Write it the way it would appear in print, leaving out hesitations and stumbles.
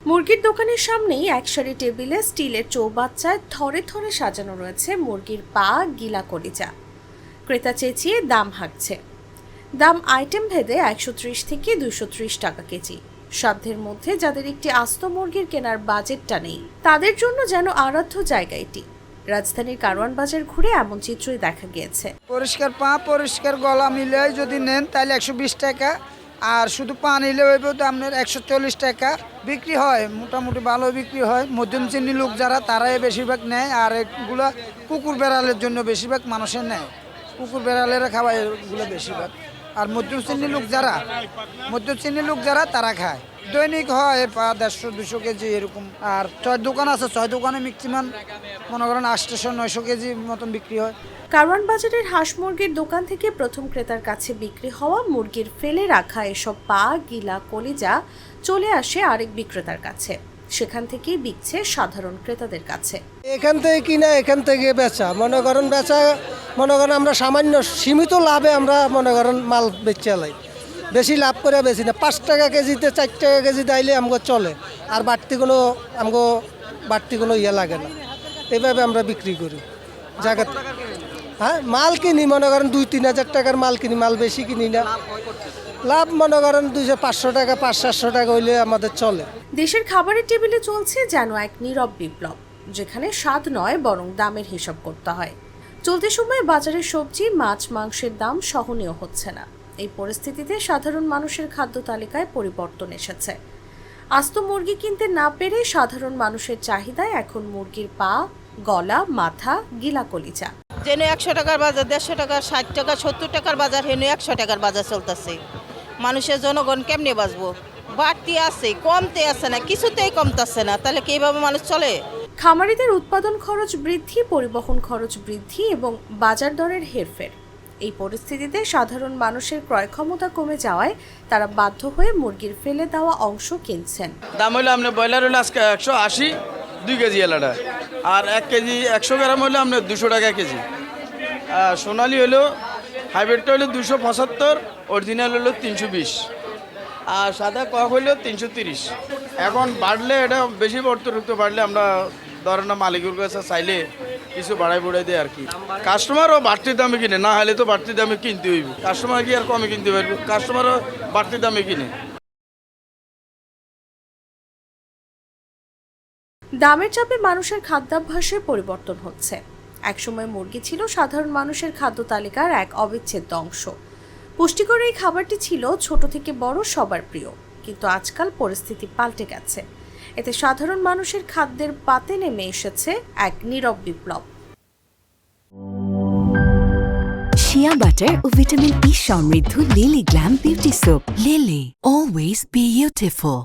মুরগির দোকানের সামনেই একসারি টেবিলে স্টিলের চৌবাচ্চায় থরে থরে সাজানো রয়েছে মুরগির পা, গিলা, কলিজা। ক্রেতা চেঁচিয়ে দাম হাঁকছে। দাম আইটেম ভেদে 130 থেকে 230 টাকা কেজি। সাধ্যের মধ্যে যাদের একটি আস্ত মুরগির কেনার বাজেটটা নেই, তাদের জন্য যেন আরাধ্য জায়গা এটি। রাজধানীর কারওয়ান বাজার ঘুরে এমন চিত্রই দেখা গিয়েছে। পরিষ্কার পা, পরিষ্কার গলা মিলে যদি নেন তাহলে 120 টাকা, আর শুধু পা নিলে হইব তো আপনার 140 টাকা। বিক্রি হয়, মোটামুটি ভালো বিক্রি হয়। মধ্যম শ্রেণীর লোক যারা, তারাই বেশিরভাগ নেয়, আর এগুলো কুকুর বেড়ালের জন্য বেশিরভাগ মানুষের নেয়। কুকুর বেড়ালেরা খাওয়ায় এগুলো বেশিরভাগ। আর মধ্যম শ্রেণীর লোক যারা তারা খায়। দৈনিক হয় পা 150-200 কেজি এরকম। আর 6 দোকান আছে, 6 দোকানে ম্যাক্সিমাম মনে করেন 800-900 কেজি মতন বিক্রি হয়। কারওয়ান বাজারের হাঁস মুরগির দোকান থেকে প্রথম ক্রেতার কাছে বিক্রি হওয়া মুরগির ফেলে রাখা এসব পা, গিলা, কলিজা চলে আসে আরেক বিক্রেতার কাছে। সেখান থেকেই বিকছে সাধারণ ক্রেতাদের কাছে। এখান থেকে কিনা, এখান থেকে বেচা, মনে করেন আমরা সামান্য সীমিত লাভে আমরা মনে করেন মাল বেচে লাই। বেশি লাভ করে বেশি না, 5 টাকা কেজিতে 4 টাকা কেজি দাইলে আমাকে চলে। আর বাড়তি কোনো ইয়ে লাগে না। এইভাবে আমরা বিক্রি করি জায়গা। হ্যাঁ, মাল কিনি মনে করেন 2-3 হাজার টাকার মাল কিনি, মাল বেশি কিনি না। লাভ মনে করেন 200-500 টাকা, 500-700 টাকা হইলে আমাদের চলে। দেশের খাবারের টেবিলে চলছে যেন এক নীরব বিপ্লব, যেখানে স্বাদ নয় বরং দামের হিসাব করতে হয়। চলতি সময়ে বাজারের সবজি, মাছ, মাংসের দাম সহনীয় হচ্ছে না। এই পরিস্থিতিতে সাধারণ মানুষের খাদ্য তালিকায় পরিবর্তন এসেছে। আস্ত মুরগি কিনতে না পেরে সাধারণ মানুষের চাহিদায় এখন মুরগির পা, গলা, মাথা, গিলা, কলিজা। যেন 100 টাকার বাজার, 150 টাকা, 60 টাকা, 70 টাকার বাজার, হেন 100 টাকার বাজার চলতেছে। মানুষের জনগণ কেমনে বাঁচবো? বাড়তি আছে, কমতে আছে না, কিছুতেই কমতেছে না। তাহলে কি এইভাবে মানুষ চলে? খামারিদের উৎপাদন খরচ বৃদ্ধি, পরিবহন খরচ বৃদ্ধি এবং বাজার দরের হেরফের। এই পরিস্থিতিতে সাধারণ মানুষের ক্রয় ক্ষমতা কমে যাওয়ায় তারা বাধ্য হয়ে মুরগির ফেলে দেওয়া অংশ কিনছেন। দাম হইলে আপনার ব্রয়লার হলে আজকে 180 2 কেজি এলাটা, আর 1 কেজি 100 গ্রাম হলে আপনার 200 টাকা কেজি। সোনালি হলো, হাইব্রিডটা হলো 275, অরিজিনাল হলো 320, আর সাদা কক হইলো 330। এখন বাড়লে এটা বেশি অতিরিক্ত বাড়লে আমরা ধরেন না মালিকের কাছে চাইলে কিছু বাড়াই দেয় আর কি। কাস্টমারও বাড়তি দামে কিনে, না হলে তো বাড়তি দামে কিনতে হইব। কাস্টমার কি আর কমে কিনতে পারবে? কাস্টমারও বাড়তি দামে কিনে। দামের চাপে মানুষের খাদ্যাভ্যাসে পরিবর্তন হচ্ছে। একসময় মুরগি ছিল সাধারণ মানুষের খাদ্য তালিকার এক অবিচ্ছেদ্য অংশ। পুষ্টিকর এই খাবারটি ছিল ছোট থেকে বড় সবার প্রিয়, কিন্তু আজকাল পরিস্থিতি পাল্টে গেছে। এতে সাধারণ মানুষের খাদ্যের পাতে নেমে এসেছে এক নীরব বিপ্লব। শিয়া বাটার ও ভিটামিন ই সমৃদ্ধ lily glam beauty soap. Lily, always beautiful.